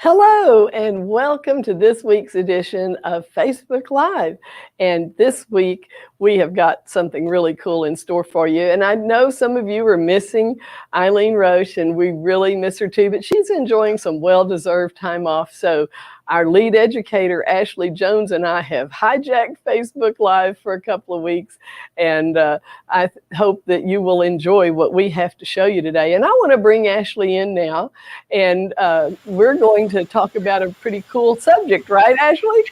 Hello and welcome to this week's edition of Facebook Live. And this week we have got something really cool in store for you. And I know some of you are missing Eileen Roche, and we really miss her too, but she's enjoying some well-deserved time off. So our lead educator, Ashley Jones, and I have hijacked Facebook Live for a couple of weeks. And I hope that you will enjoy what we have to show you today. And I want to bring Ashley in now. And we're going to talk about a pretty cool subject, right, Ashley?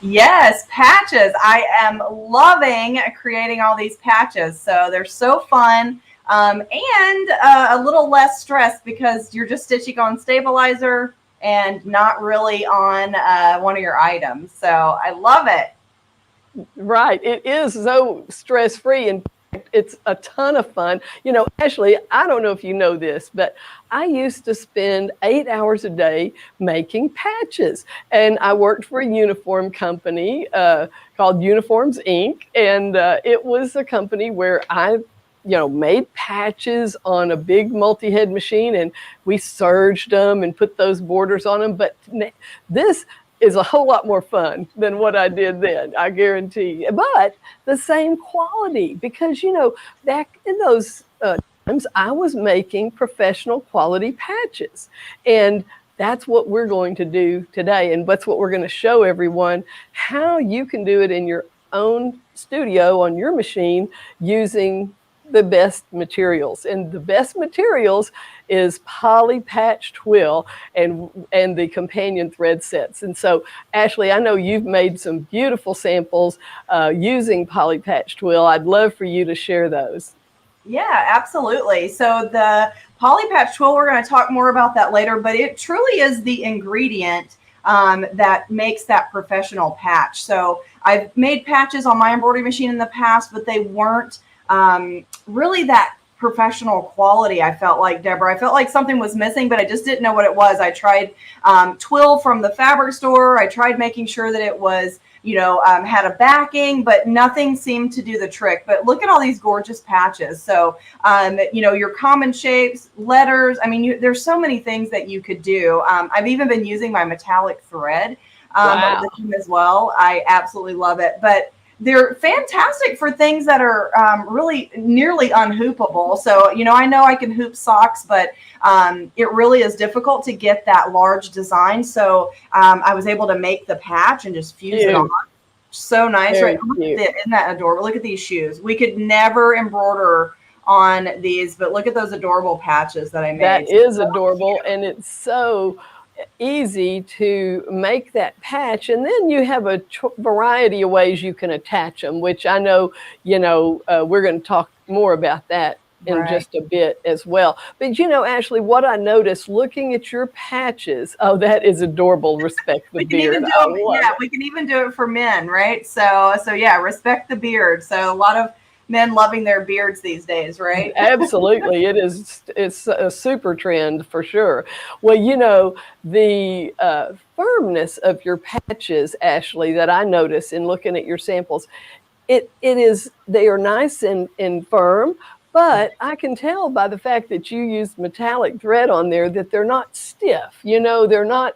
Yes, patches. I am loving creating all these patches. So they're so fun and a little less stress because you're just stitching on stabilizer and not really on one of your items. So I love it. Right. It is so stress-free, and it's a ton of fun. You know, Ashley, I don't know if you know this, but I used to spend 8 hours a day making patches. And I worked for a uniform company called Uniforms Inc. And it was a company where I made patches on a big multi-head machine, and we serged them and put those borders on them. But this is a whole lot more fun than what I did then, I guarantee you. But the same quality, because, back in those times, I was making professional quality patches. And that's what we're going to do today. And that's what we're going to show everyone, how you can do it in your own studio on your machine using the best materials. And the best materials is poly patch twill and the companion thread sets. And so, Ashley, I know you've made some beautiful samples using poly patch twill. I'd love for you to share those. Yeah, absolutely. So the poly patch twill, we're going to talk more about that later, but it truly is the ingredient that makes that professional patch. So I've made patches on my embroidery machine in the past, but they weren't really that professional quality. I felt like, Deborah, I felt like something was missing, but I just didn't know what it was. I tried twill from the fabric store. I tried making sure that it was, had a backing, but nothing seemed to do the trick. But look at all these gorgeous patches. So, your common shapes, letters. I mean, there's so many things that you could do. I've even been using my metallic thread with them as well. I absolutely love it. But they're fantastic for things that are really nearly unhoopable. So, I know I can hoop socks, but it really is difficult to get that large design. So I was able to make the patch and just fuse it on. So nice, right? Isn't that adorable? Look at these shoes. We could never embroider on these, but look at those adorable patches that I made. That is adorable, and it's so easy to make that patch, and then you have a variety of ways you can attach them, which I know we're going to talk more about that in just a bit as well. But Ashley, what I noticed looking at your patches, that is adorable. Respect the beard. We can even do it for men, right? So yeah, respect the beard. So a lot of men loving their beards these days, right? Absolutely. It's a super trend for sure. Well, the firmness of your patches, Ashley, that I notice in looking at your samples, they are nice and firm, but I can tell by the fact that you used metallic thread on there that they're not stiff. They're not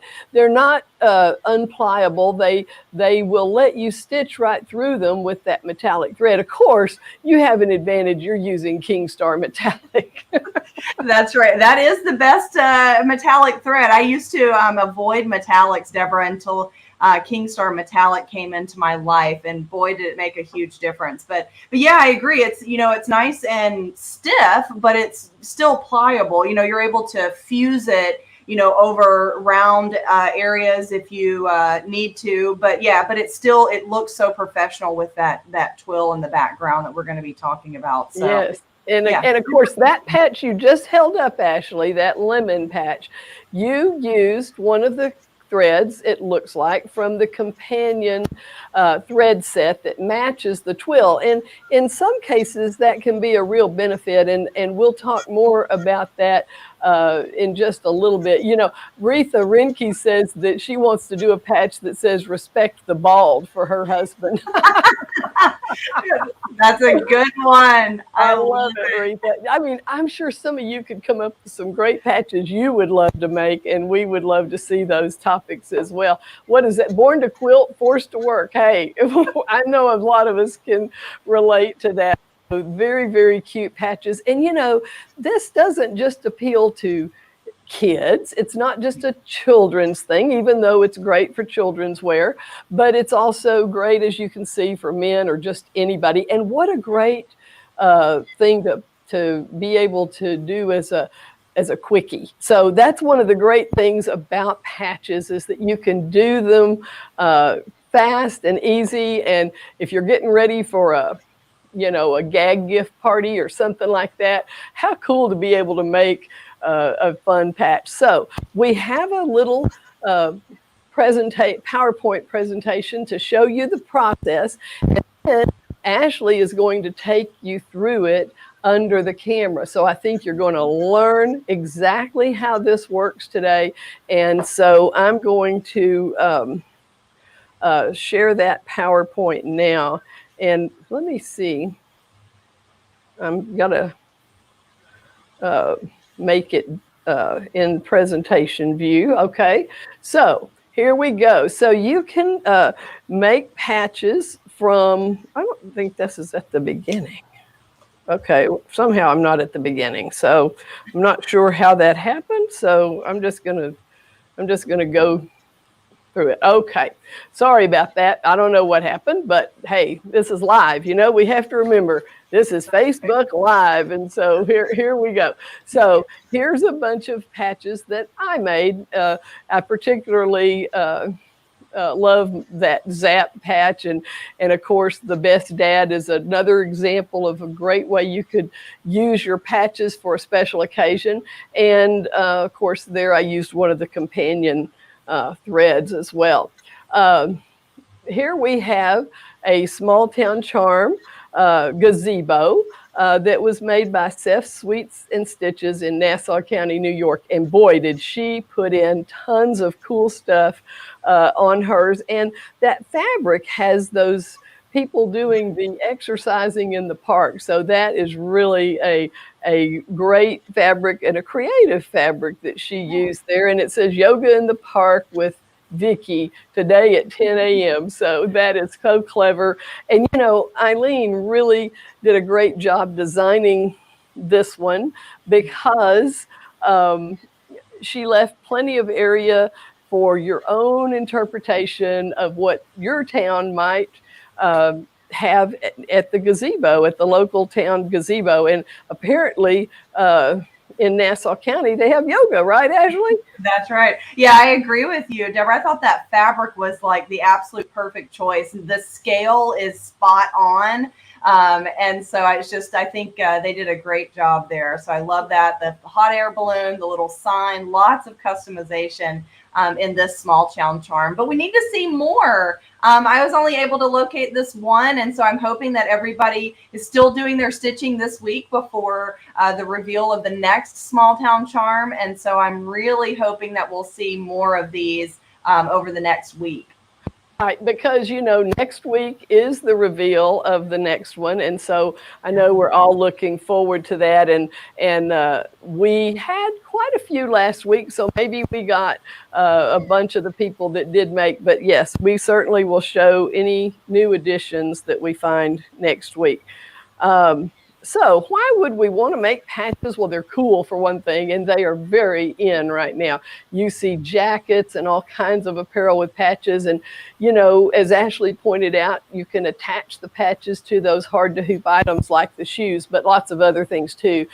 unpliable. They will let you stitch right through them with that metallic thread. Of course, you have an advantage. You're using Kingstar metallic. That's right. That is the best metallic thread. I used to avoid metallics, Deborah, until Kingstar metallic came into my life, and boy, did it make a huge difference. But yeah, I agree. It's it's nice and stiff, but it's still pliable. You're able to fuse it over round areas if you need to. But yeah, but it looks so professional with that twill in the background that we're going to be talking about. So. Yes. And of course, that patch you just held up, Ashley, that lemon patch, you used one of the threads, it looks like, from the companion thread set that matches the twill. And in some cases, that can be a real benefit. And we'll talk more about that in just a little bit. Retha Rinke says that she wants to do a patch that says respect the bald for her husband. That's a good one. I love it, Aretha. I mean, I'm sure some of you could come up with some great patches you would love to make, and we would love to see those topics as well. What is that? Born to quilt, forced to work. Hey, I know a lot of us can relate to that. Very, very cute patches. And this doesn't just appeal to kids. It's not just a children's thing, even though it's great for children's wear, but it's also great, as you can see, for men or just anybody. And what a great thing to be able to do as a quickie. So that's one of the great things about patches, is that you can do them fast and easy. And if you're getting ready for a gag gift party or something like that, how cool to be able to make a fun patch. So we have a little PowerPoint presentation to show you the process, and then Ashley is going to take you through it under the camera. So I think you're going to learn exactly how this works today. And so I'm going to share that PowerPoint now. And let me see. I'm going to make it in presentation view. Okay, so here we go. So you can make patches from, I don't think this is at the beginning. Okay, somehow I'm not at the beginning, so I'm not sure how that happened. So I'm just gonna go through it. Okay, sorry about that. I don't know what happened, but hey, this is live. We have to remember this is Facebook Live, and so here we go. So here's a bunch of patches that I made. I particularly love that Zap patch, and of course the Best Dad is another example of a great way you could use your patches for a special occasion. And of course there I used one of the companion threads as well. Here we have a small town charm gazebo that was made by Seth Sweets and Stitches in Nassau County, New York. And boy, did she put in tons of cool stuff on hers. And that fabric has those people doing the exercising in the park. So that is really a great fabric and a creative fabric that she used there. And it says yoga in the park with Vicky today at 10 a.m. So that is so clever. And, Eileen really did a great job designing this one, because she left plenty of area for your own interpretation of what your town might have at the gazebo, at the local town gazebo. And apparently in Nassau County, they have yoga, right, Ashley? That's right. Yeah, I agree with you, Deborah. I thought that fabric was like the absolute perfect choice. The scale is spot on. And so I think they did a great job there. So I love that. The hot air balloon, the little sign, lots of customization in this small town charm. But we need to see more. I was only able to locate this one, and so I'm hoping that everybody is still doing their stitching this week before the reveal of the next small town charm. And so I'm really hoping that we'll see more of these over the next week. Right, because next week is the reveal of the next one, and so I know we're all looking forward to that. And we had quite a few last week, so maybe we got a bunch of the people that did make. But yes, we certainly will show any new additions that we find next week. So why would we want to make patches? Well, they're cool for one thing, and they are very in right now. You see jackets and all kinds of apparel with patches. And, as Ashley pointed out, you can attach the patches to those hard to hoop items like the shoes, but lots of other things too,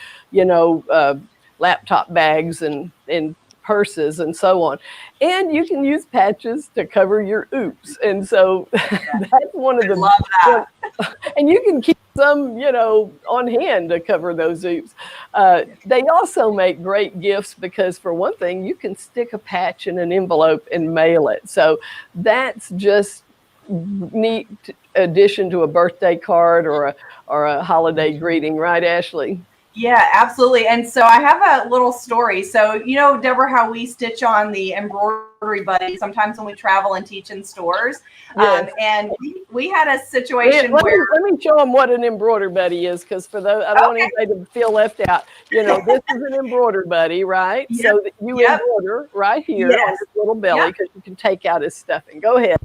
laptop bags and purses and so on. And you can use patches to cover your oops. And so that's one of the, love that. And you can keep some, on hand to cover those oops. They also make great gifts because, for one thing, you can stick a patch in an envelope and mail it. So that's just neat addition to a birthday card or a holiday greeting, right, Ashley? Yeah, absolutely. And so I have a little story. So, Deborah, how we stitch on the embroidery embroidery buddies sometimes when we travel and teach in stores. Yes. And we had a situation let where me show them what an embroidery buddy is, because for those, I don't want anybody to feel left out. You know, this is an embroidery buddy, right? Yep. So that you embroider right here on Yes. this little belly, because you can take out his stuffing. Go ahead.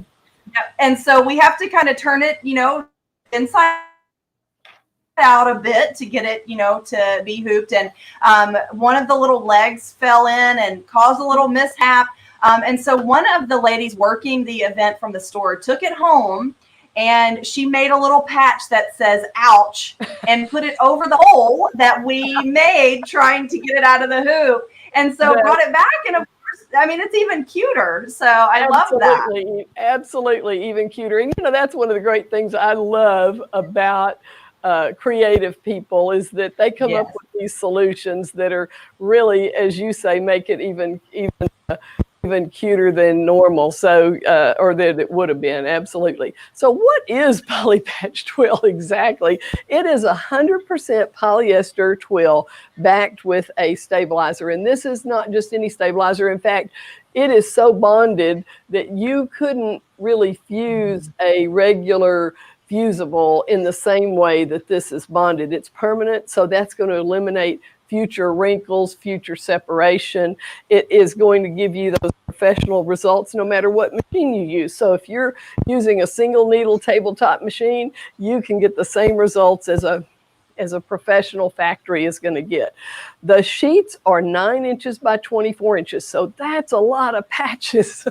Yep. And so we have to kind of turn it, you know, inside out a bit to get it, you know, to be hooped. And one of the little legs fell in and caused a little mishap. And so one of the ladies working the event from the store took it home, and she made a little patch that says "ouch" and put it over the hole that we made trying to get it out of the hoop. And so brought it back, and of course, I mean, it's even cuter. So I love that. Absolutely, even cuter. And you know, that's one of the great things I love about creative people, is that they come up with these solutions that are really, as you say, make it even cuter than normal. So, or that it would have been. Absolutely. So what is poly patch twill exactly? It is 100% polyester twill backed with a stabilizer. And this is not just any stabilizer. In fact, it is so bonded that you couldn't really fuse a regular fusible in the same way that this is bonded. It's permanent, so that's going to eliminate future wrinkles, future separation. It is going to give you those professional results no matter what machine you use. So if you're using a single needle tabletop machine, you can get the same results as a professional factory is going to get. The sheets are 9 inches by 24 inches. So that's a lot of patches.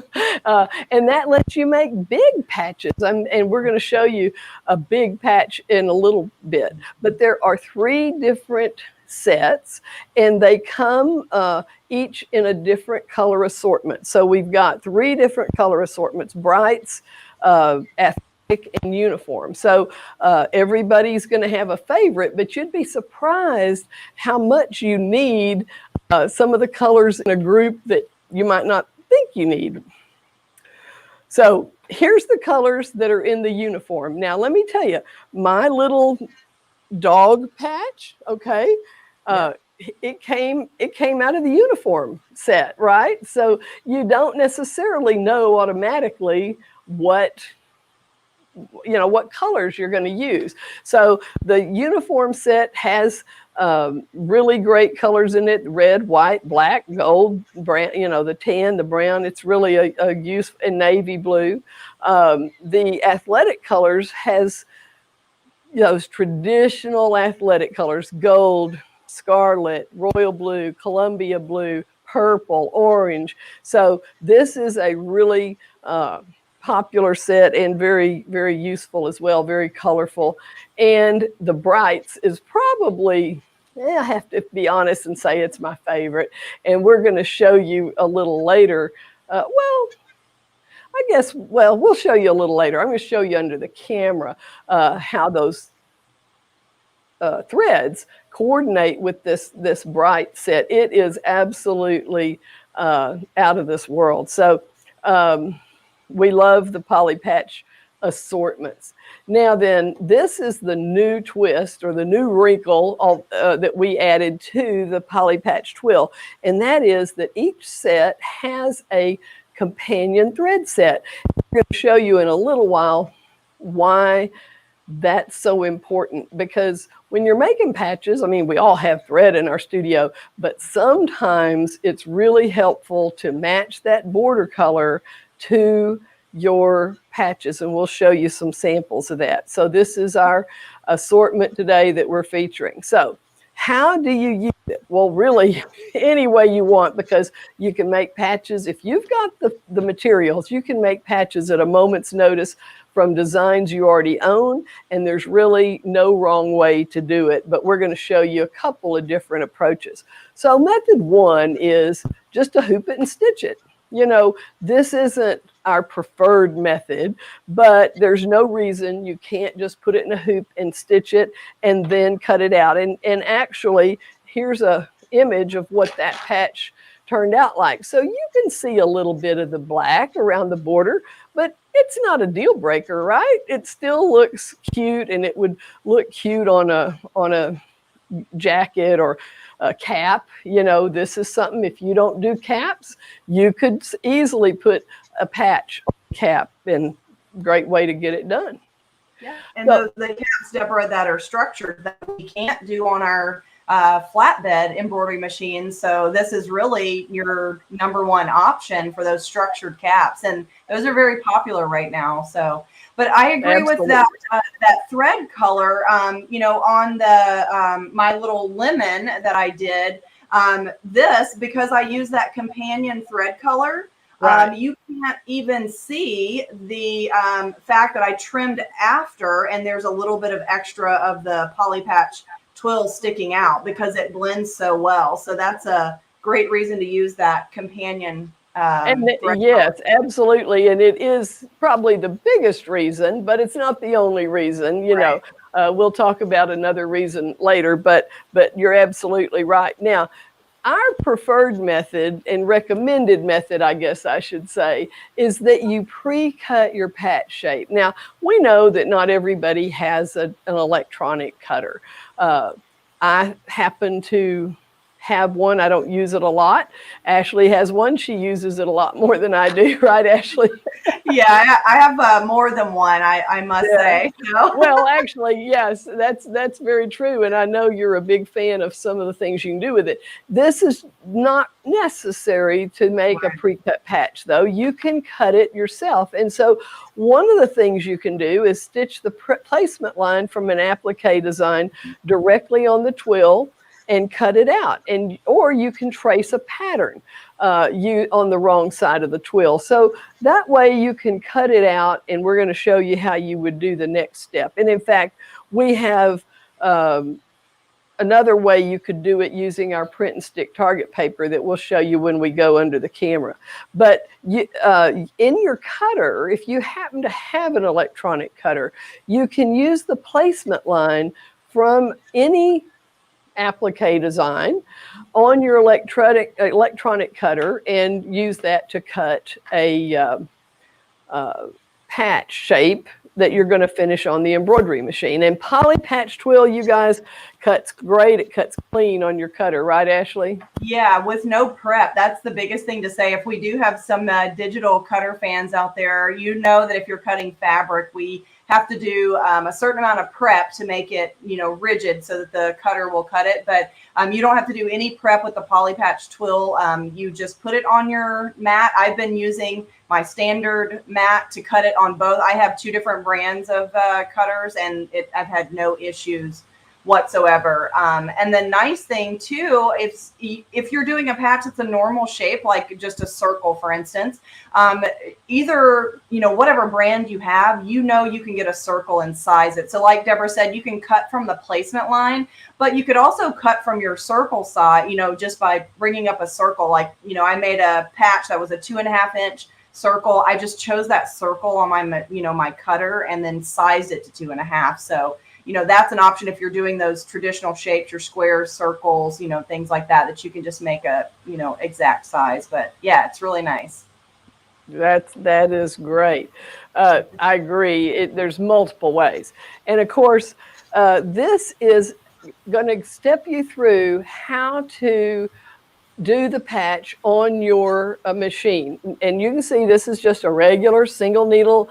And that lets you make big patches. And we're going to show you a big patch in a little bit. But there are 3 different sets, and they come each in a different color assortment. So we've got 3 different color assortments: brights, athletic, and uniform. So everybody's going to have a favorite, but you'd be surprised how much you need some of the colors in a group that you might not think you need. So here's the colors that are in the uniform. Now, let me tell you, my little dog patch, okay, it came out of the uniform set, right? So you don't necessarily know automatically what colors you're going to use. So the uniform set has really great colors in it: red, white, black, gold, brown, the tan, the brown. It's really a use in navy blue. The athletic colors has those traditional athletic colors: gold, scarlet, royal blue, Columbia blue, purple, orange. So this is a really popular set and very, very useful as well, very colorful. And the brights is probably, I have to be honest and say it's my favorite. And we're going to show you a little later. We'll show you a little later. I'm going to show you under the camera how those threads coordinate with this bright set. It is absolutely out of this world. So we love the poly patch assortments. Now then, this is the new twist, or the new wrinkle that we added to the poly patch twill, and that is that each set has a companion thread set. I'm going to show you in a little while why that's so important, because when you're making patches, I mean, we all have thread in our studio, but sometimes it's really helpful to match that border color to your patches, and we'll show you some samples of that. So this is our assortment today that we're featuring. So how do you use it? Well, really, any way you want, because you can make patches. If you've got the materials, you can make patches at a moment's notice from designs you already own, and there's really no wrong way to do it, but we're going to show you a couple of different approaches. So method 1 is just to hoop it and stitch it. This isn't our preferred method, but there's no reason you can't just put it in a hoop and stitch it and then cut it out. And actually, here's a image of what that patch turned out like. So you can see a little bit of the black around the border, but it's not a deal breaker, right? It still looks cute, and it would look cute on a jacket or a cap. You know, this is something, if you don't do caps, you could easily put a patch on a cap, and great way to get it done. Yeah, and So, the caps, Deborah, that are structured that we can't do on our flatbed embroidery machines. So this is really your number one option for those structured caps, and those are very popular right now. So, but I agree with absolutely. that thread color. You know, on the my little lemon that I did, this, because I use that companion thread color. Right. You can't even see the fact that I trimmed after, and there's a little bit of extra of the poly patch twill sticking out because it blends so well. So that's a great reason to use that companion And thread color. yes, absolutely. And it is probably the biggest reason, but it's not the only reason. You Right. know, we'll talk about another reason later, but you're absolutely right. Now, our preferred method and recommended method, I guess I should say, is that you pre-cut your patch shape. Now, we know that not everybody has an electronic cutter. I happen to have one. I don't use it a lot. Ashley has one. She uses it a lot more than I do, right, Ashley? Yeah, I have more than one, I must Yeah. say. So. Well, actually, yes, that's very true, and I know you're a big fan of some of the things you can do with it. This is not necessary to make a pre-cut patch, though. You can cut it yourself, and so one of the things you can do is stitch the placement line from an applique design directly on the twill and cut it out, and or you can trace a pattern you on the wrong side of the twill. So that way you can cut it out, and we're going to show you how you would do the next step. And in fact, we have another way you could do it using our print and stick target paper that we'll show you when we go under the camera. But you, in your cutter, if you happen to have an electronic cutter, you can use the placement line from any applique design on your electronic cutter and use that to cut a patch shape that you're going to finish on the embroidery machine. And poly patch twill, you guys, cuts great. It cuts clean on your cutter, right, Ashley? Yeah, with no prep. That's the biggest thing to say. If we do have some digital cutter fans out there, you know that if you're cutting fabric, we have to do a certain amount of prep to make it, you know, rigid so that the cutter will cut it. But you don't have to do any prep with the poly patch twill. You just put it on your mat. I've been using my standard mat to cut it on both. I have two different brands of cutters, and I've had no issues whatsoever. And the nice thing too, if you're doing a patch that's a normal shape, like just a circle, for instance, either, you know, whatever brand you have, you know, you can get a circle and size it. So like Deborah said, you can cut from the placement line, but you could also cut from your circle side, you know, just by bringing up a circle. Like, you know, I made a patch that was a 2.5 inch circle. I just chose that circle on my, you know, my cutter and then sized it to 2.5. So, you know, that's an option if you're doing those traditional shapes, your squares, circles, you know, things like that, that you can just make a, you know, exact size. But yeah, it's really nice. That is great. I agree. There's multiple ways. And of course, this is going to step you through how to do the patch on your machine. And you can see this is just a regular single needle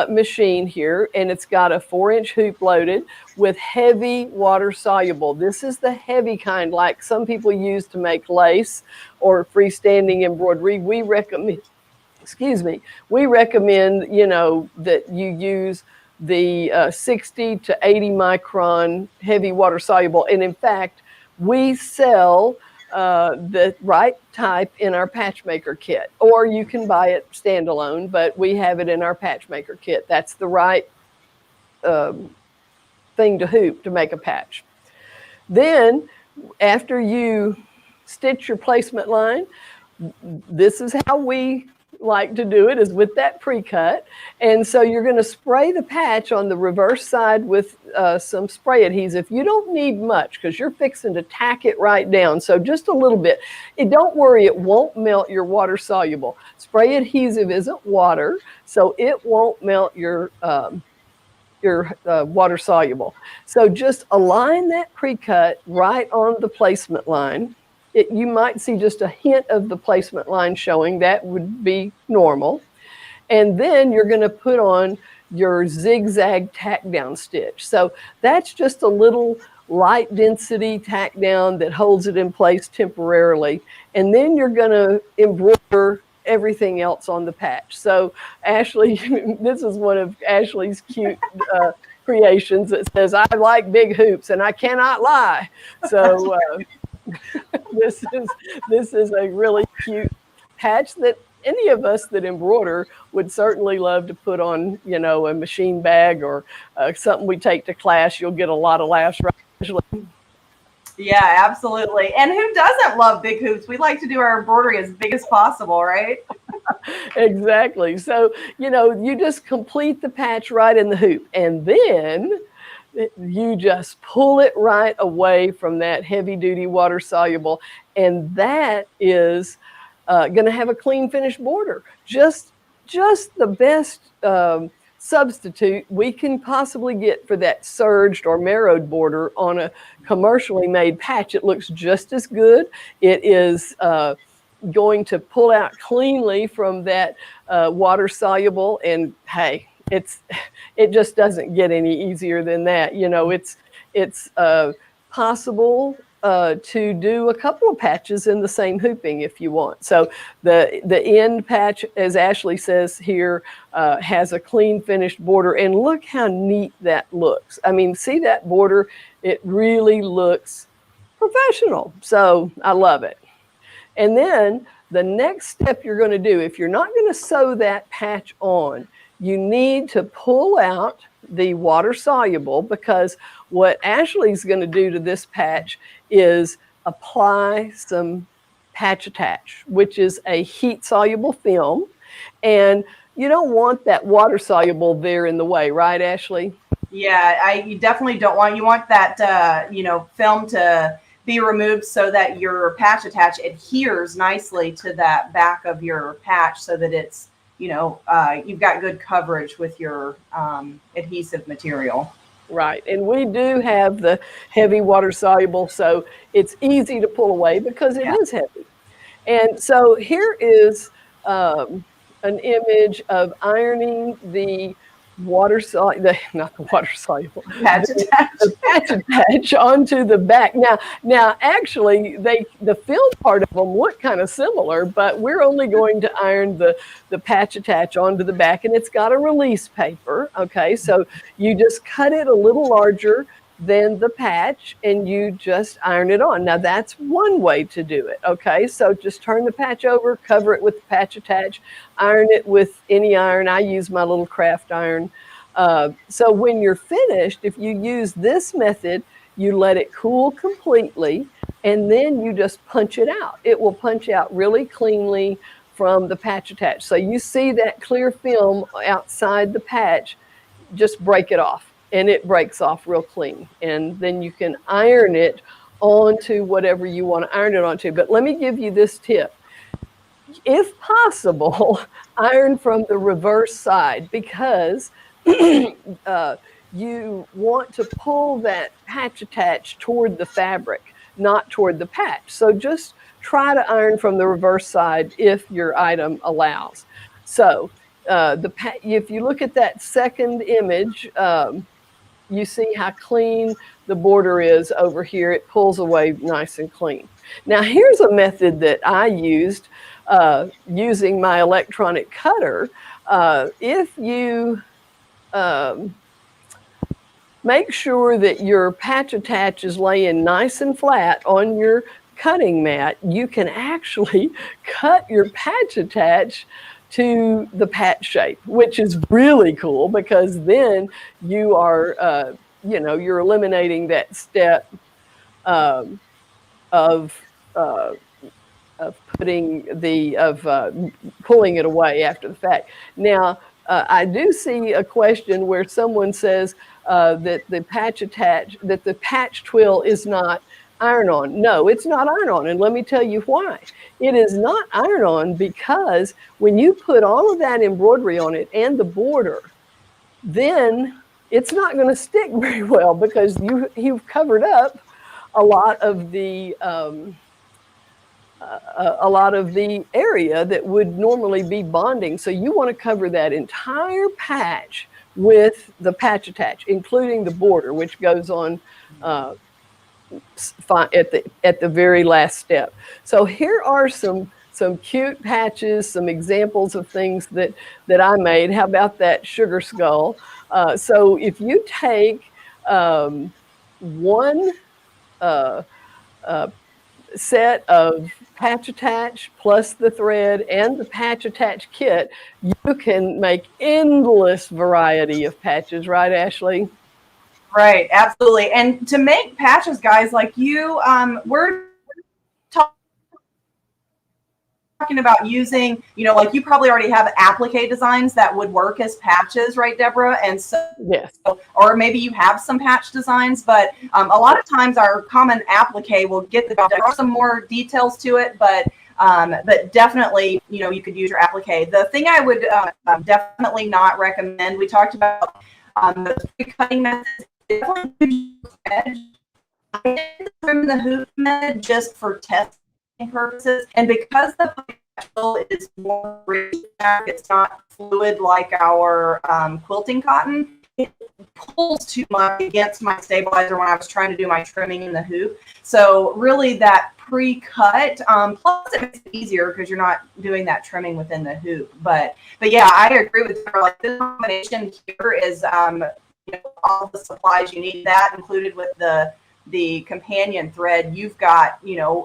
machine here, and it's got a 4-inch hoop loaded with heavy water soluble. This is the heavy kind, like some people use to make lace or freestanding embroidery. We recommend, you know, that you use the 60 to 80 micron heavy water soluble. And in fact, we sell the right type in our patchmaker kit, or you can buy it standalone, but we have it in our patchmaker kit. That's the right thing to hoop to make a patch. Then after you stitch your placement line, this is how we like to do it, is with that pre-cut. And so you're going to spray the patch on the reverse side with some spray adhesive. You don't need much because you're fixing to tack it right down. So just a little bit. Don't worry, it won't melt your water soluble. Spray adhesive isn't water, so it won't melt your your water soluble. So just align that pre-cut right on the placement line. You might see just a hint of the placement line showing. That would be normal. And then you're going to put on your zigzag tack down stitch. So that's just a little light density tack down that holds it in place temporarily. And then you're going to embroider everything else on the patch. So Ashley, this is one of Ashley's cute creations that says, "I like big hoops and I cannot lie." So this is a really cute patch that any of us that embroider would certainly love to put on, you know, a machine bag or something we take to class. You'll get a lot of laughs, right, Ashley? Yeah, absolutely. And who doesn't love big hoops? We like to do our embroidery as big as possible, right? Exactly. So, you know, you just complete the patch right in the hoop, and then you just pull it right away from that heavy duty water soluble, and that is going to have a clean finished border. Just the best substitute we can possibly get for that serged or marrowed border on a commercially made patch. It looks just as good. It is going to pull out cleanly from that water soluble, and hey, it just doesn't get any easier than that. You know, it's possible to do a couple of patches in the same hooping if you want. So the end patch, as Ashley says here, has a clean finished border, and look how neat that looks. I mean, see that border? It really looks professional. So I love it. And then the next step you're going to do, if you're not going to sew that patch on, you need to pull out the water soluble, because what Ashley's going to do to this patch is apply some patch attach, which is a heat soluble film. And you don't want that water soluble there in the way, right, Ashley? Yeah, you definitely don't you want that, film to be removed so that your patch attach adheres nicely to that back of your patch, so that it's, you've got good coverage with your adhesive material. Right. And we do have the heavy water soluble, so it's easy to pull away because it is heavy. And so here is an image of ironing the water soluble, not the water soluble, patch attach. The patch attach onto the back. Now, actually, the film part of them look kind of similar, but we're only going to iron the patch attach onto the back, and it's got a release paper. Okay, so you just cut it a little larger than the patch, and you just iron it on. Now, that's one way to do it. Okay, so just turn the patch over, cover it with the patch attach, iron it with any iron. I use my little craft iron. So when you're finished, if you use this method, you let it cool completely, and then you just punch it out. It will punch out really cleanly from the patch attach. So you see that clear film outside the patch, just break it off, and it breaks off real clean. And then you can iron it onto whatever you want to iron it onto. But let me give you this tip. If possible, iron from the reverse side, because you want to pull that patch attach toward the fabric, not toward the patch. So just try to iron from the reverse side if your item allows. So if you look at that second image, you see how clean the border is over here. It pulls away nice and clean. Now, here's a method that I used using my electronic cutter. If you make sure that your patch attach is laying nice and flat on your cutting mat, you can actually cut your patch attach to the patch shape, which is really cool, because then you are, you're eliminating that step of pulling it away after the fact. Now, I do see a question where someone says that the patch attach, that the patch twill is not iron-on. No, it's not iron-on, and let me tell you why. It is not iron-on because when you put all of that embroidery on it and the border, then it's not going to stick very well because you've covered up a lot of the area that would normally be bonding. So you want to cover that entire patch with the patch attach, including the border, which goes on at the very last step. So here are some cute patches, some examples of things that I made. How about that sugar skull? So if you take one set of patch attach plus the thread and the patch attach kit, you can make endless variety of patches, right, Ashley? Right, absolutely. And to make patches, guys, like you, we're talking about using, like you probably already have applique designs that would work as patches, right, Deborah? And so, yes, or maybe you have some patch designs, but a lot of times our common applique will get the job. There are some more details to it, but definitely, you could use your applique. The thing I would definitely not recommend, we talked about the pre-cutting methods. Definitely edge. I trim the hoop method just for testing purposes, and because the potential is more rich, it's not fluid like our quilting cotton. It pulls too much against my stabilizer when I was trying to do my trimming in the hoop. So really, that pre-cut, plus it makes it easier because you're not doing that trimming within the hoop. But yeah, I agree with her. Like this combination here is all the supplies you need. That included with the companion thread, you've got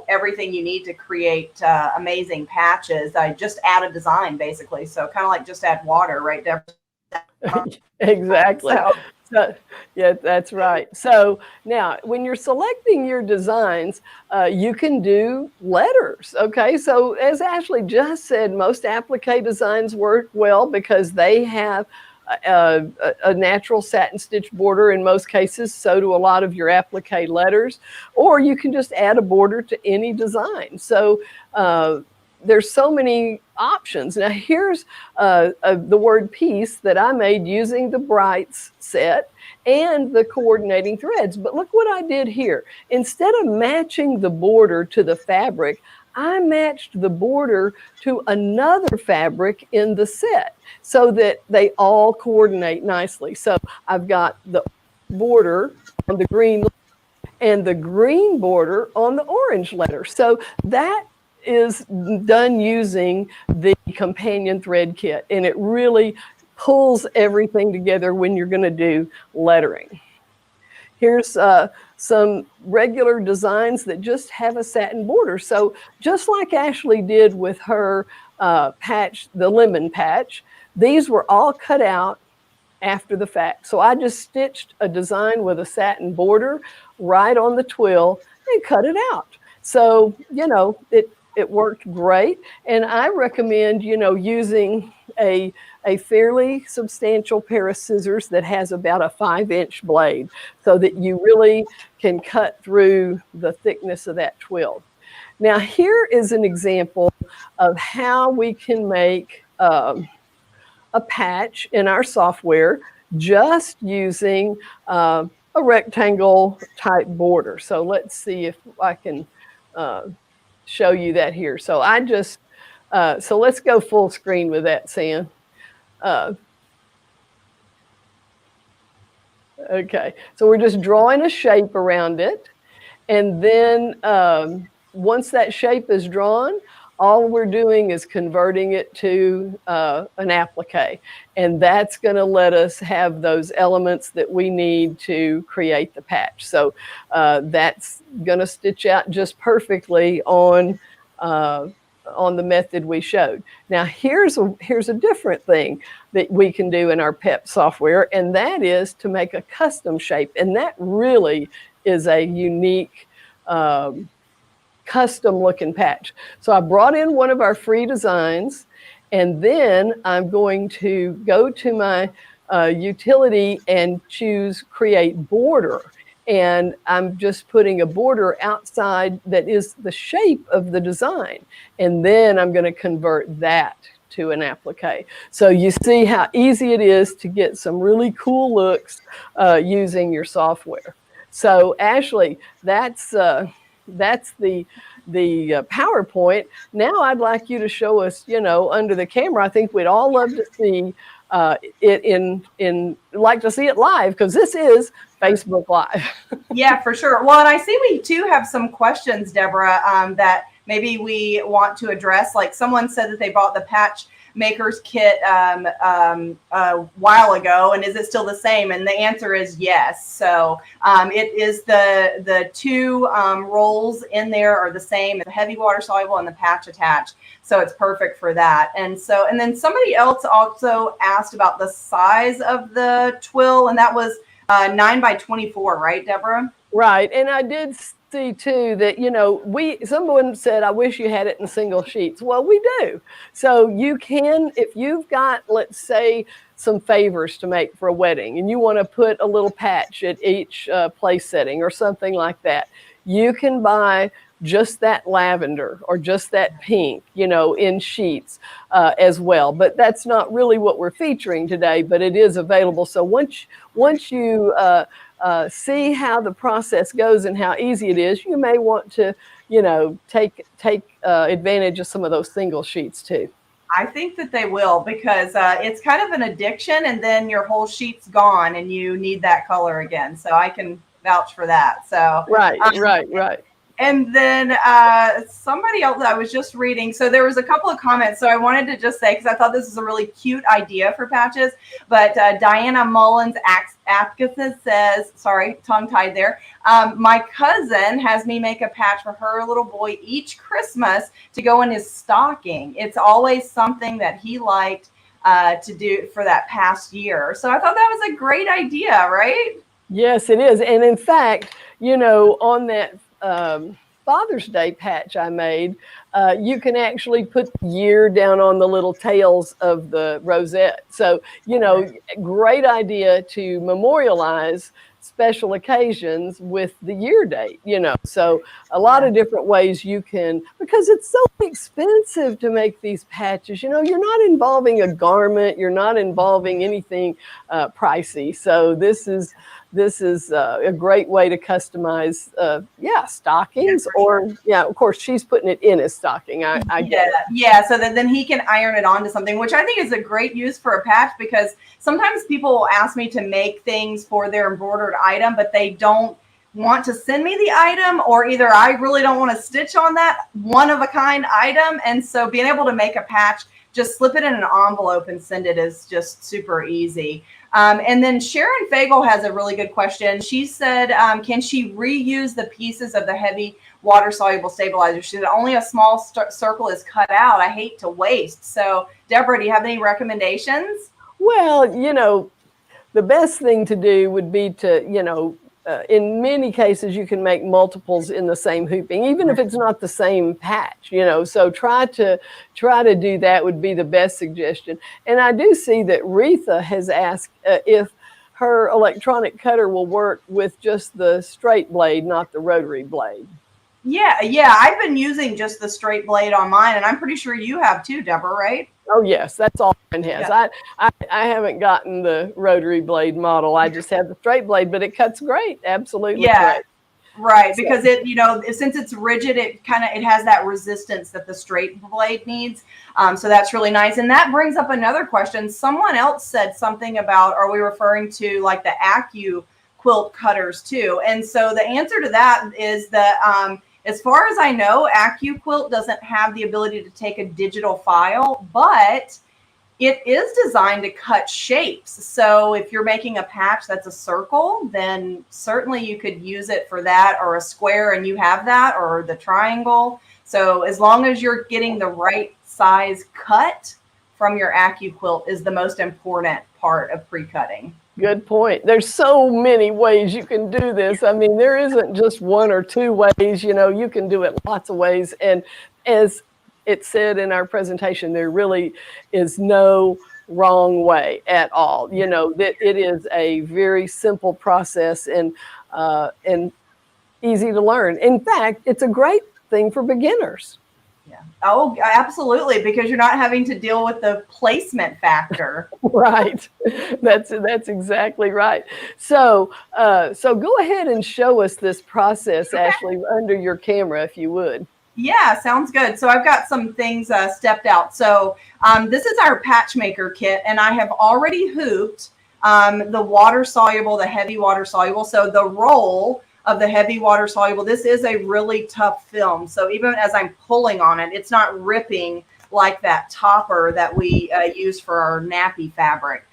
everything you need to create amazing patches. I just add a design basically, so kind of like just add water, right, Deborah? Exactly. So, yeah, that's right. So now when you're selecting your designs, you can do letters. Okay. So as Ashley just said, most applique designs work well because they have a natural satin stitch border in most cases. So do a lot of your applique letters, or you can just add a border to any design. So there's so many options. Now here's the word piece that I made using the Brights set and the coordinating threads. But look what I did here. Instead of matching the border to the fabric, I matched the border to another fabric in the set so that they all coordinate nicely. So I've got the border on the green and the green border on the orange letter. So that is done using the companion thread kit, and it really pulls everything together when you're going to do lettering. Here's some regular designs that just have a satin border. So just like Ashley did with her patch, the lemon patch, these were all cut out after the fact. So I just stitched a design with a satin border right on the twill and cut it out. So, it worked great. And I recommend, using a fairly substantial pair of scissors that has about a 5-inch blade so that you really can cut through the thickness of that twill. Now, here is an example of how we can make a patch in our software just using a rectangle type border. So let's see if I can show you that here. So I just, so let's go full screen with that, Sam. Okay, so we're just drawing a shape around it. And then once that shape is drawn, all we're doing is converting it to an applique. And that's going to let us have those elements that we need to create the patch. So that's going to stitch out just perfectly on the method we showed. Now here's a different thing that we can do in our PEP software, and that is to make a custom shape. And that really is a unique custom looking patch. So I brought in one of our free designs, and then I'm going to go to my utility and choose create border. And I'm just putting a border outside that is the shape of the design. And then I'm going to convert that to an applique. So you see how easy it is to get some really cool looks using your software. So Ashley, that's the PowerPoint. Now I'd like you to show us, under the camera. I think we'd all love to see it like to see it live, because this is Facebook Live. Yeah, for sure. Well, and I see we too have some questions, Deborah, that maybe we want to address. Like someone said that they bought the patch maker's kit a while ago, and is it still the same? And the answer is yes. So it is the two rolls in there are the same, the heavy water soluble and the patch attached. So it's perfect for that. And then somebody else also asked about the size of the twill, and that was 9 by 24, right, Deborah? Right. And I did see too that, someone said, I wish you had it in single sheets. Well, we do. So you can, if you've got, let's say, some favors to make for a wedding and you want to put a little patch at each place setting or something like that, you can buy just that lavender or just that pink, in sheets as well. But that's not really what we're featuring today, but it is available. So once you see how the process goes and how easy it is, you may want to, take advantage of some of those single sheets too. I think that they will, because it's kind of an addiction, and then your whole sheet's gone and you need that color again. So I can vouch for that. So right. And then somebody else I was just reading. So there was a couple of comments. So I wanted to just say, because I thought this is a really cute idea for patches. But Diana Mullins Atkinson says, sorry, tongue tied there. My cousin has me make a patch for her little boy each Christmas to go in his stocking. It's always something that he liked to do for that past year. So I thought that was a great idea, right? Yes, it is. And in fact, on that Father's Day patch I made, you can actually put the year down on the little tails of the rosette. So, great idea to memorialize special occasions with the year date, So a lot of different ways you can, because it's so expensive to make these patches, you're not involving a garment, you're not involving anything pricey. So this is a great way to customize, stockings, or of course she's putting it in his stocking. I get it. Yeah. So then he can iron it onto something, which I think is a great use for a patch, because sometimes people will ask me to make things for their embroidered item, but they don't want to send me the item, or either I really don't want to stitch on that one of a kind item. And so being able to make a patch, just slip it in an envelope and send it is just super easy. And then Sharon Fagel has a really good question. She said, can she reuse the pieces of the heavy water soluble stabilizer? She said only a small circle is cut out. I hate to waste. So Deborah, do you have any recommendations? Well, the best thing to do would be to, in many cases, you can make multiples in the same hooping, even if it's not the same patch, so try to do that would be the best suggestion. And I do see that Retha has asked if her electronic cutter will work with just the straight blade, not the rotary blade. Yeah. I've been using just the straight blade on mine, and I'm pretty sure you have too, Deborah, right? Oh, yes, that's all mine has. Yeah. I haven't gotten the rotary blade model. I just have the straight blade, but it cuts great. Absolutely great. Right, because it, since it's rigid, it has that resistance that the straight blade needs. So that's really nice. And that brings up another question. Someone else said something about, are we referring to like the Acu quilt cutters too? And so the answer to that is that as far as I know, Acu quilt doesn't have the ability to take a digital file, but it is designed to cut shapes. So if you're making a patch that's a circle, then certainly you could use it for that, or a square and you have that, or the triangle. So as long as you're getting the right size cut from your Acu quilt is the most important part of pre-cutting. Good point. There's so many ways you can do this. I mean, there isn't just one or two ways, you can do it lots of ways. And as it said in our presentation, there really is no wrong way at all. That it is a very simple process and easy to learn. In fact, it's a great thing for beginners. Yeah. Oh, absolutely, because you're not having to deal with the placement factor. Right. That's exactly right. So, so go ahead and show us this process, Okay. Ashley, under your camera, if you would. Yeah, sounds good. So I've got some things stepped out. So this is our patch maker kit, and I have already hooped the water soluble, the heavy water soluble. So the roll of the heavy water soluble, this is a really tough film. So even as I'm pulling on it, it's not ripping like that topper that we use for our nappy fabric.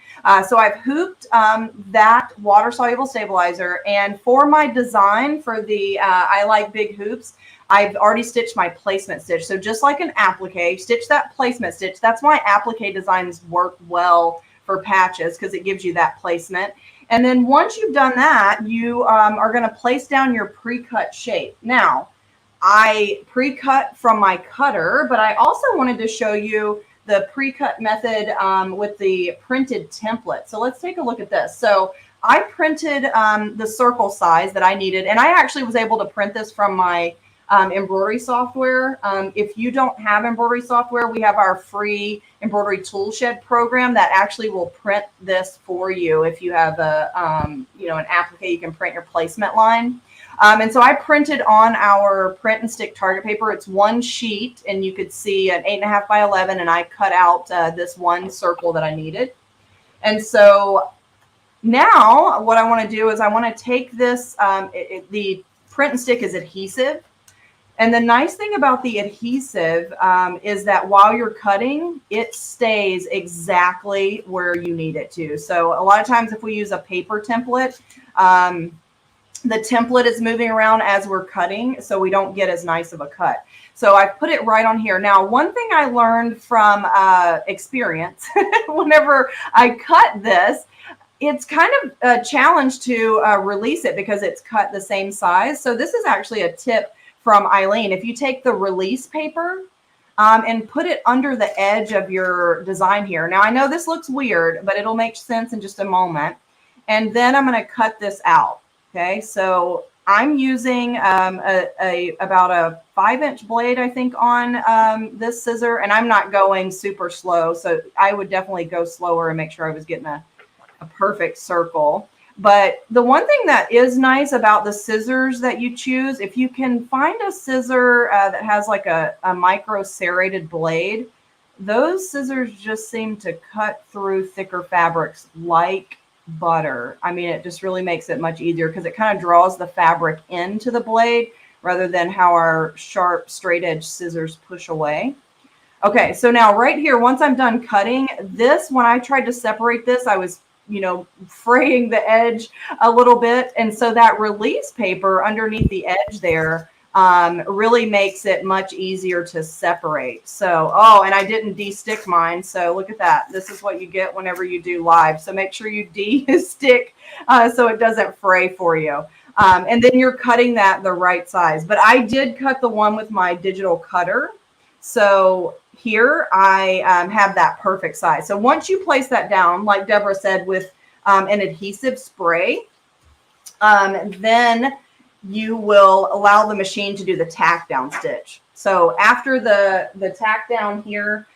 So I've hooped that water soluble stabilizer, and for my design for the I like big hoops, I've already stitched my placement stitch. So just like an applique, stitch that placement stitch. That's why applique designs work well for patches, because it gives you that placement. And then once you've done that, you are going to place down your pre-cut shape. Now, I pre-cut from my cutter, but I also wanted to show you the pre-cut method with the printed template. So let's take a look at this. So I printed the circle size that I needed, and I actually was able to print this from my embroidery software. If you don't have embroidery software, we have our free embroidery toolshed program that actually will print this for you. If you have a an applique, you can print your placement line. And so I printed on our print and stick target paper. It's one sheet, and you could see an 8.5 by 11, and I cut out this one circle that I needed. And so now what I want to do is I want to take this, the print and stick is adhesive. And the nice thing about the adhesive is that while you're cutting, it stays exactly where you need it to. So a lot of times if we use a paper template, the template is moving around as we're cutting, so we don't get as nice of a cut. So I put it right on here. Now, one thing I learned from experience, whenever I cut this, it's kind of a challenge to release it because it's cut the same size. So this is actually a tip from Eileen. If you take the release paper and put it under the edge of your design here. Now, I know this looks weird, but it'll make sense in just a moment. And then I'm going to cut this out. Okay, so I'm using about a 5-inch blade, I think, on this scissor, and I'm not going super slow. So I would definitely go slower and make sure I was getting a perfect circle. But the one thing that is nice about the scissors that you choose, if you can find a scissor that has like a micro serrated blade, those scissors just seem to cut through thicker fabrics like butter. I mean, it just really makes it much easier because it kind of draws the fabric into the blade rather than how our sharp straight edge scissors push away. Okay, so now right here, once I'm done cutting this, when I tried to separate this, I was fraying the edge a little bit. And so that release paper underneath the edge there really makes it much easier to separate. So, oh, and I didn't de-stick mine. So look at that. This is what you get whenever you do live. So make sure you de-stick so it doesn't fray for you. And then you're cutting that the right size. But I did cut the one with my digital cutter. So here I have that perfect size. So once you place that down, like Deborah said, with an adhesive spray, then you will allow the machine to do the tack down stitch. So after the tack down here,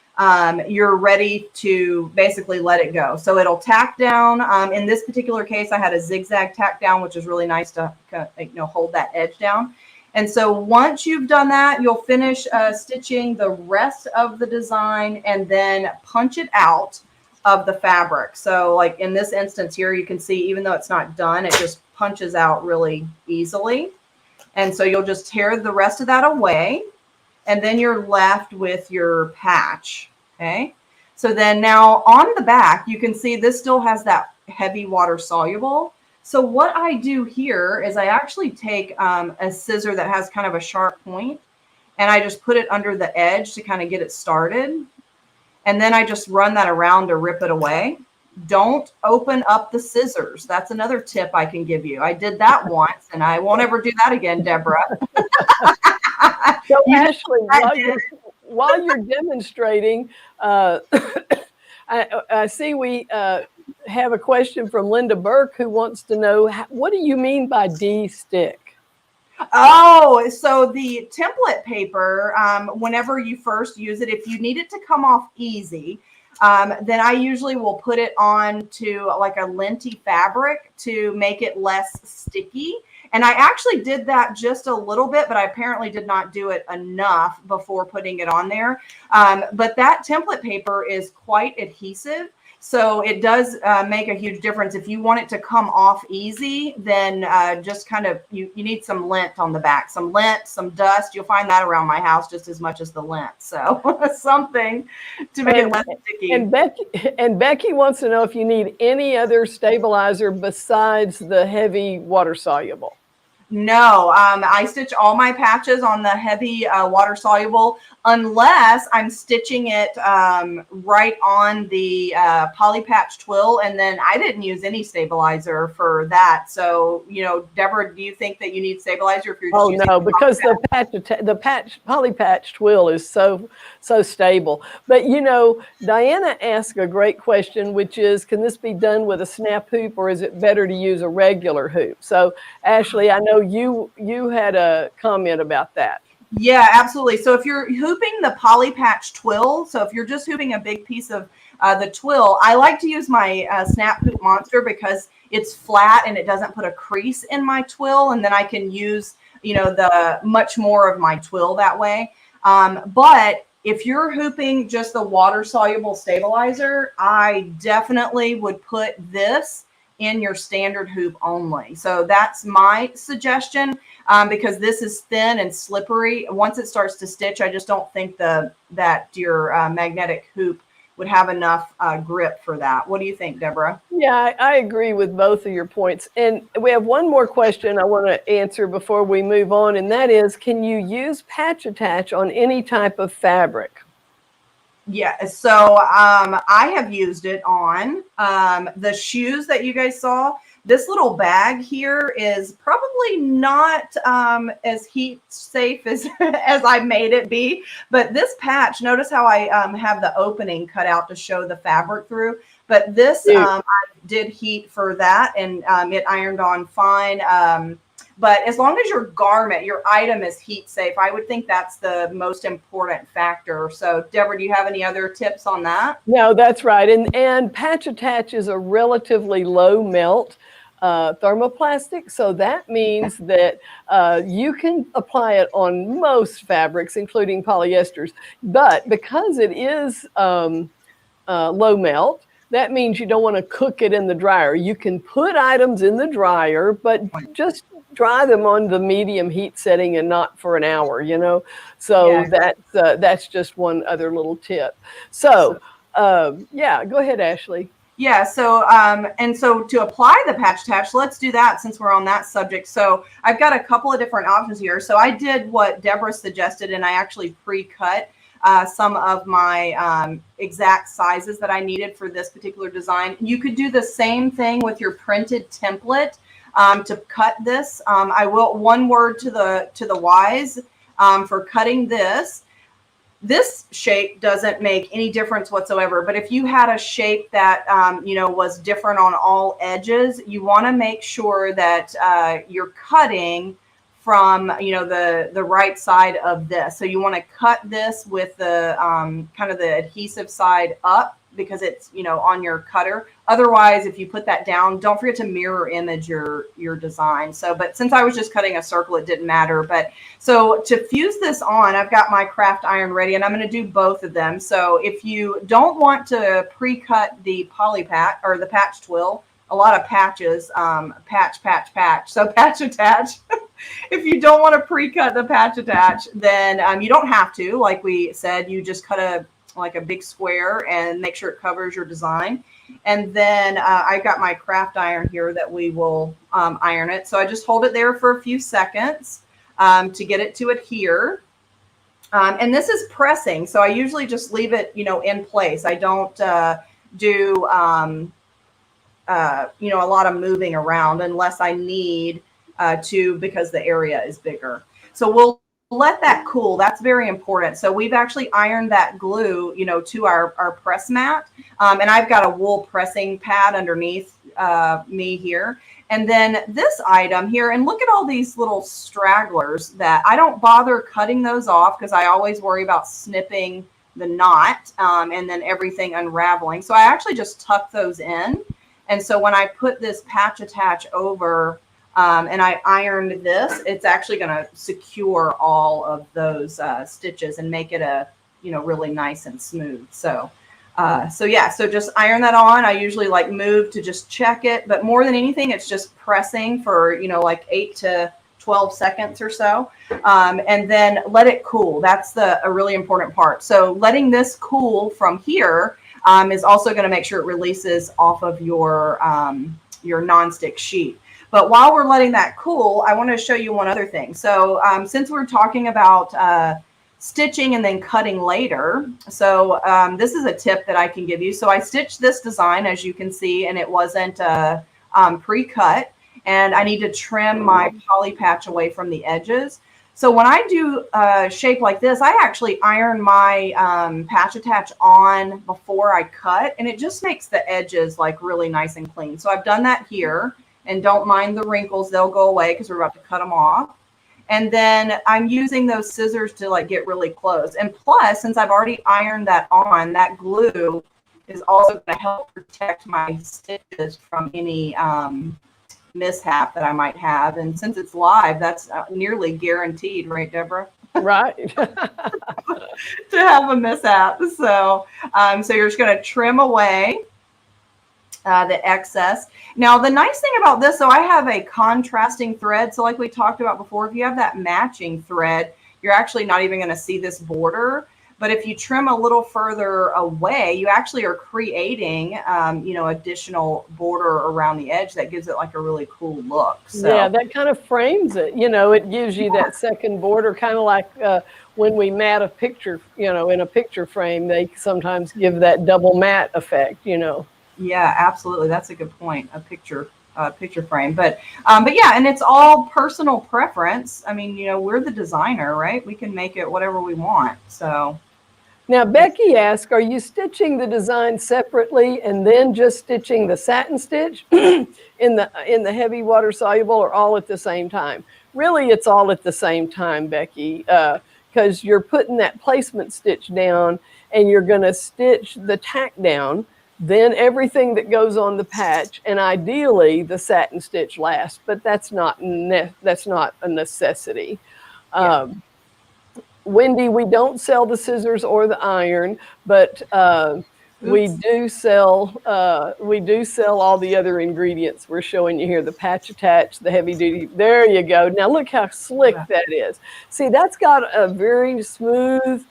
you're ready to basically let it go. So it'll tack down. In this particular case, I had a zigzag tack down, which is really nice to hold that edge down. And so once you've done that, you'll finish stitching the rest of the design and then punch it out of the fabric. So like in this instance here, you can see even though it's not done, it just punches out really easily. And so you'll just tear the rest of that away. And then you're left with your patch. Okay. So then now on the back, you can see this still has that heavy water soluble. So what I do here is I actually take a scissor that has kind of a sharp point, and I just put it under the edge to kind of get it started. And then I just run that around to rip it away. Don't open up the scissors. That's another tip I can give you. I did that once, and I won't ever do that again, Deborah. So Ashley, while you're demonstrating, I see we have a question from Linda Burke who wants to know, what do you mean by de-stick? Oh, so the template paper, whenever you first use it, if you need it to come off easy, then I usually will put it on to like a linty fabric to make it less sticky. And I actually did that just a little bit, but I apparently did not do it enough before putting it on there. But that template paper is quite adhesive. So it does make a huge difference. If you want it to come off easy, then just kind of, you need some lint on the back, some lint, some dust. You'll find that around my house just as much as the lint. So something to make it less sticky. And Becky wants to know if you need any other stabilizer besides the heavy water soluble. No, I stitch all my patches on the heavy water soluble unless I'm stitching it right on the poly patch twill, and then I didn't use any stabilizer for that. So, Deborah, do you think that you need stabilizer if you're just using no, because the poly patch twill is so stable. But Diana asked a great question, which is, can this be done with a snap hoop, or is it better to use a regular hoop? So, Ashley, I know you had a comment about that. Yeah, absolutely. So if you're hooping the poly patch twill, so if you're just hooping a big piece of the twill, I like to use my snap hoop monster because it's flat and it doesn't put a crease in my twill, and then I can use the much more of my twill that way. But if you're hooping just the water soluble stabilizer, I definitely would put this in your standard hoop only. So that's my suggestion, because this is thin and slippery. Once it starts to stitch, I just don't think that your magnetic hoop would have enough grip for that. What do you think, Deborah? Yeah, I agree with both of your points. And we have one more question I want to answer before we move on, and that is, can you use patch attach on any type of fabric? Yeah, so I have used it on the shoes that you guys saw. This little bag here is probably not as heat safe as I made it be, but this patch, notice how I have the opening cut out to show the fabric through. But this I did heat for that, and it ironed on fine. But as long as your garment, your item is heat safe, I would think that's the most important factor. So, Deborah, do you have any other tips on that? No, that's right. And patch attach is a relatively low melt thermoplastic. So that means that you can apply it on most fabrics, including polyesters. But because it is low melt, that means you don't want to cook it in the dryer. You can put items in the dryer, but just dry them on the medium heat setting and not for an hour, So that's just one other little tip. So yeah, go ahead, Ashley. Yeah, so and so to apply the patch attach, let's do that since we're on that subject. So I've got a couple of different options here. So I did what Deborah suggested, and I actually pre-cut some of my exact sizes that I needed for this particular design. You could do the same thing with your printed template to cut this. I will, one word to the wise for cutting this. This shape doesn't make any difference whatsoever, but if you had a shape that was different on all edges, you want to make sure that you're cutting from the right side of this. So you want to cut this with the kind of the adhesive side up, because it's on your cutter. Otherwise, if you put that down, don't forget to mirror image your design. So, but since I was just cutting a circle, it didn't matter. But so to fuse this on, I've got my craft iron ready, and I'm going to do both of them. So if you don't want to pre-cut the poly patch or the patch twill, a lot of patches, patch. So patch attach. If you don't want to pre-cut the patch attach, then you don't have to. Like we said, you just cut a big square and make sure it covers your design. And then I've got my craft iron here that we will iron it. So I just hold it there for a few seconds to get it to adhere. And this is pressing. So I usually just leave it, in place. I don't do, a lot of moving around unless I need to, because the area is bigger. So we'll let that cool. That's very important. So we've actually ironed that glue, to our press mat. And I've got a wool pressing pad underneath me here. And then this item here, and look at all these little stragglers that I don't bother cutting those off because I always worry about snipping the knot and then everything unraveling. So I actually just tuck those in. And so when I put this patch attach over and I ironed this, it's actually going to secure all of those stitches and make it a, really nice and smooth. So just iron that on. I usually like move to just check it, but more than anything, it's just pressing for, like 8 to 12 seconds or so. And then let it cool. That's a really important part. So letting this cool from here is also going to make sure it releases off of your nonstick sheet. But while we're letting that cool, I want to show you one other thing. So since we're talking about stitching and then cutting later. So this is a tip that I can give you. So I stitched this design, as you can see, and it wasn't pre-cut. And I need to trim my poly patch away from the edges. So when I do a shape like this, I actually iron my patch attach on before I cut, and it just makes the edges like really nice and clean. So I've done that here, and don't mind the wrinkles. They'll go away because we're about to cut them off. And then I'm using those scissors to like get really close. And plus, since I've already ironed that on, that glue is also going to help protect my stitches from any mishap that I might have. And since it's live, that's nearly guaranteed, right, Deborah? Right. To have a mishap. So you're just going to trim away the excess. Now, the nice thing about this, so I have a contrasting thread. So like we talked about before, if you have that matching thread, you're actually not even going to see this border. But if you trim a little further away, you actually are creating, additional border around the edge that gives it like a really cool look. So, yeah, that kind of frames it. It gives you that second border, kind of like when we mat a picture, in a picture frame, they sometimes give that double mat effect, Yeah, absolutely. That's a good point. A picture frame, but yeah, and it's all personal preference. I mean, we're the designer, right? We can make it whatever we want. So now Becky asked, are you stitching the design separately and then just stitching the satin stitch in the heavy water soluble, or all at the same time? Really, it's all at the same time, Becky, because you're putting that placement stitch down and you're going to stitch the tack down, then everything that goes on the patch, and ideally the satin stitch last, but that's not a necessity. yeah. Wendy, we don't sell the scissors or the iron, but we do sell all the other ingredients we're showing you here: the patch attach, the heavy duty. There you go. Now look how slick that is. See, that's got a very smooth.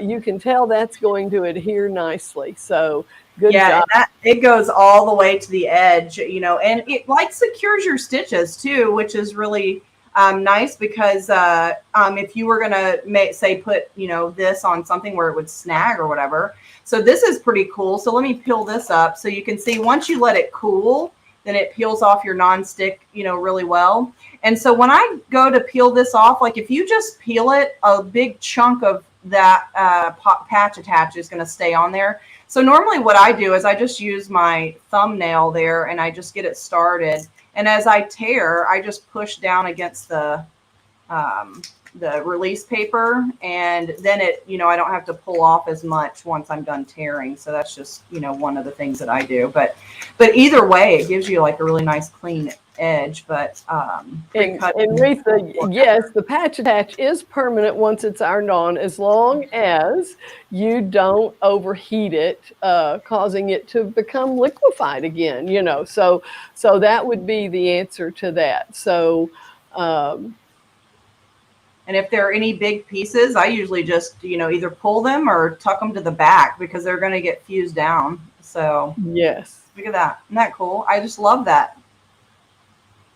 You can tell that's going to adhere nicely. So good job. It goes all the way to the edge, and it like secures your stitches too, which is really nice because if you were gonna put this on something where it would snag or whatever. So this is pretty cool. So let me peel this up so you can see once you let it cool, then it peels off your nonstick, really well. And so when I go to peel this off, like if you just peel it, a big chunk of that patch attach is going to stay on there. So normally what I do is I just use my thumbnail there and I just get it started. And as I tear, I just push down against the release paper, and then I don't have to pull off as much once I'm done tearing. So that's just, one of the things that I do. But either way, it gives you like a really nice clean edge. But and Retha, yes, the patch attach is permanent once it's ironed on, as long as you don't overheat it, causing it to become liquefied again. So that would be the answer to that. So. And if there are any big pieces, I usually just, either pull them or tuck them to the back because they're going to get fused down. So yes, look at that. Isn't that cool? I just love that.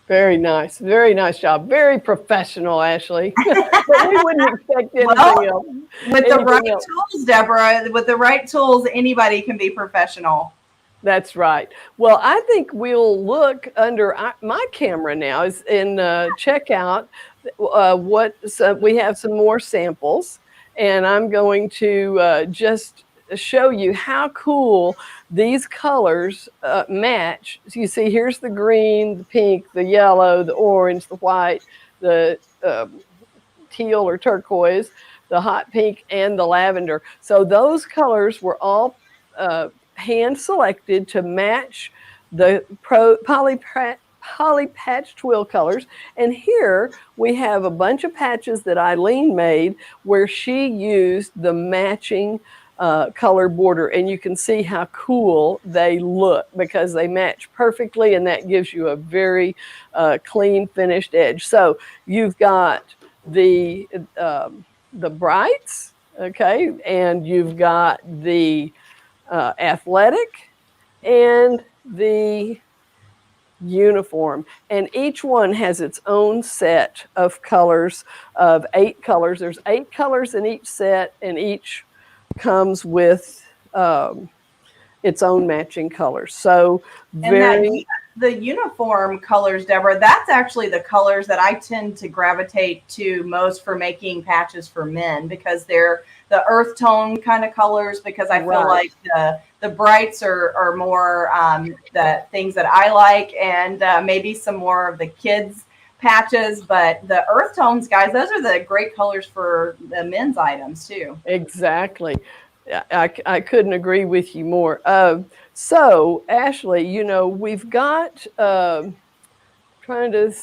Very nice. Very nice job. Very professional, Ashley. But we wouldn't expect anything else. With the right tools, Deborah, with the right tools, anybody can be professional. That's right. Well, I think we'll look under my camera now is in check out we have some more samples, and I'm going to just show you how cool these colors match. So you see, here's the green, the pink, the yellow, the orange, the white, the teal or turquoise, the hot pink, and the lavender. So those colors were all hand selected to match the poly patch twill colors. And here we have a bunch of patches that Eileen made where she used the matching color border, and you can see how cool they look because they match perfectly, and that gives you a very clean finished edge. So you've got the brights, okay, and you've got the athletic and the uniform, and each one has its own set of colors, of 8 colors. There's 8 colors in each set, and each comes with its own matching colors. So very. The uniform colors, Deborah, that's actually the colors that I tend to gravitate to most for making patches for men, because they're the earth tone kind of colors, because I feel like the brights are more the things that I like, and maybe some more of the kids patches, but the earth tones, guys, those are the great colors for the men's items too. Exactly. I couldn't agree with you more. So, Ashley, you know, we've got, trying to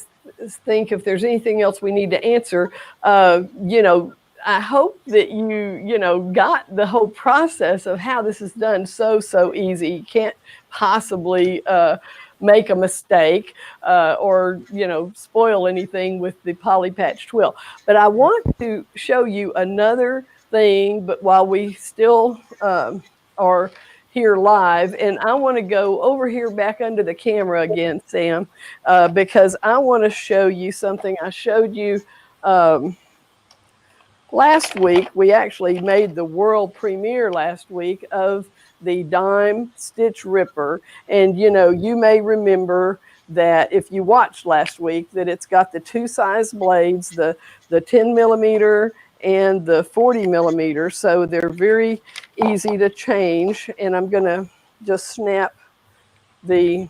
think if there's anything else we need to answer. You know, I hope that you know, got the whole process of how this is done so easy. You can't possibly make a mistake or, you know, spoil anything with the poly patch twill. But I want to show you another thing, but while we still are here live, and I want to go over here back under the camera again, Sam, because I want to show you something I showed you last week. We actually made the world premiere last week of the dime stitch ripper, and you know, you may remember that if you watched last week, that it's got the 2 size blades, the 10 millimeter and the 40 millimeter, so they're very easy to change. And I'm gonna just snap the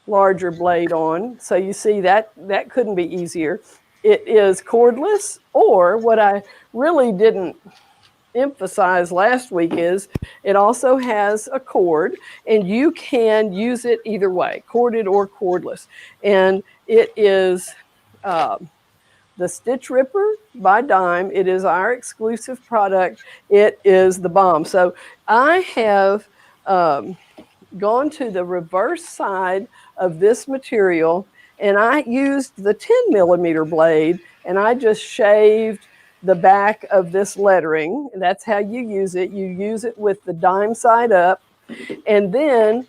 larger blade on, so you see that couldn't be easier. It is cordless, or what I really didn't emphasize last week is it also has a cord, and you can use it either way, corded or cordless. And it is the Stitch Ripper by Dime. It is our exclusive product. It is the bomb. So I have gone to the reverse side of this material, and I used the 10 millimeter blade, and I just shaved the back of this lettering. That's how you use it. You use it with the dime side up. And then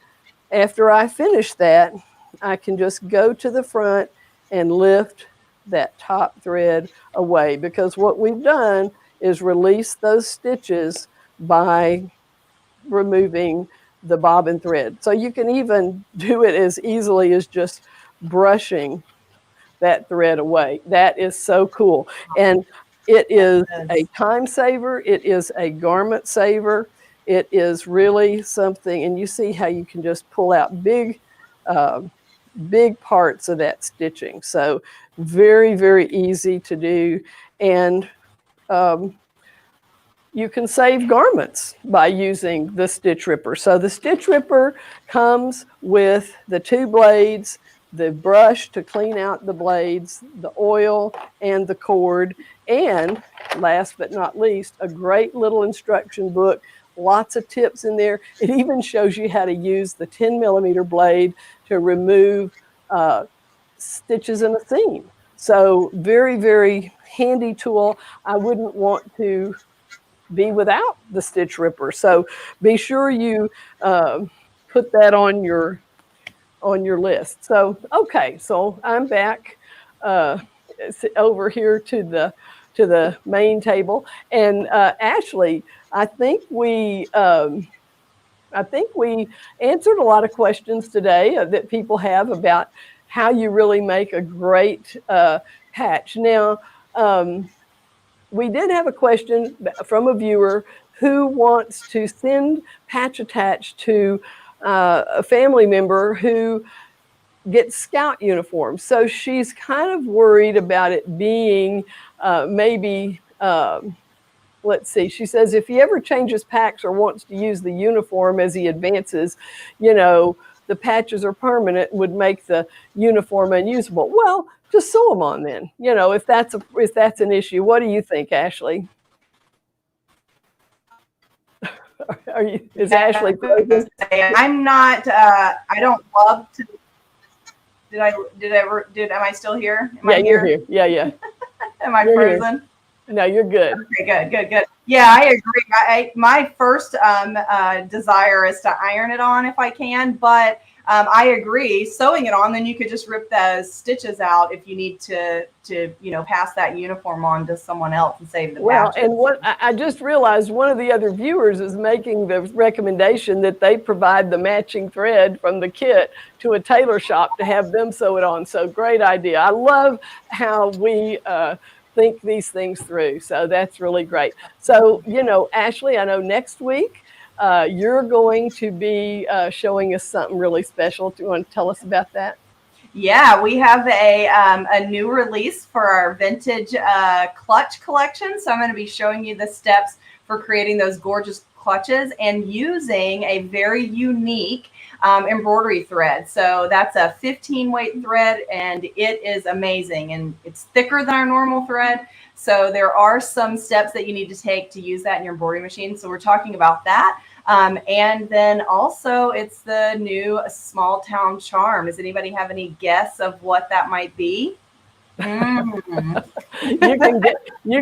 after I finish that, I can just go to the front and lift that top thread away, because what we've done is release those stitches by removing the bobbin thread. So you can even do it as easily as just brushing that thread away. That is so cool. And it is a time saver. It is a garment saver. It is really something. And you see how you can just pull out big parts of that stitching. So very easy to do. And you can save garments by using the Stitch Ripper. So the Stitch Ripper comes with the 2 blades, the brush to clean out the blades, the oil, and the cord, and last but not least, a great little instruction book. Lots of tips in there. It even shows you how to use the 10 millimeter blade to remove stitches in a seam. So very handy tool. I wouldn't want to be without the Stitch Ripper. So be sure you put that on your list. So okay, so I'm back over here to the main table, and Ashley, I think we answered a lot of questions today that people have about how you really make a great patch. Now, we did have a question from a viewer who wants to send patch attached to a family member who gets Scout uniforms. So she's kind of worried about it being maybe, let's see, she says if he ever changes packs or wants to use the uniform as he advances, the patches are permanent, would make the uniform unusable. Well, just sew them on then, if that's an issue. What do you think, Ashley? Is Ashley frozen? I'm not, I don't love to, am I still here? Am I You're here. Yeah. Am I you're frozen? Here. No, you're good. Okay, good. Yeah, I agree. My first desire is to iron it on if I can, but I agree. Sewing it on, then you could just rip those stitches out if you need to pass that uniform on to someone else and save the patches. Well, and what I just realized, one of the other viewers is making the recommendation that they provide the matching thread from the kit to a tailor shop to have them sew it on. So great idea. I love how we think these things through. So that's really great. So, Ashley, I know next week you're going to be showing us something really special. Do you want to tell us about that? Yeah, we have a new release for our vintage clutch collection. So I'm going to be showing you the steps for creating those gorgeous clutches and using a very unique embroidery thread. So that's a 15 weight thread, and it is amazing, and it's thicker than our normal thread. So there are some steps that you need to take to use that in your embroidery machine. So we're talking about that. And then also it's the new small town charm. Does anybody have any guess of what that might be? You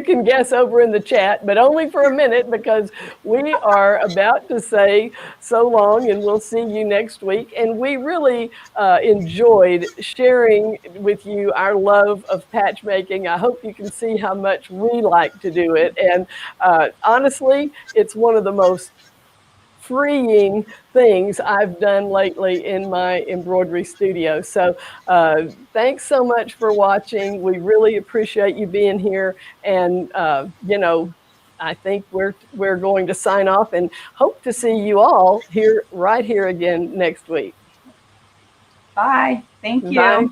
can guess over in the chat, but only for a minute, because we are about to say so long, and we'll see you next week. And we really enjoyed sharing with you our love of patch making. I hope you can see how much we like to do it. And honestly, it's one of the most freeing things I've done lately in my embroidery studio. So thanks so much for watching. We really appreciate you being here. And, I think we're going to sign off and hope to see you all right here again next week. Bye. Thank you. Bye.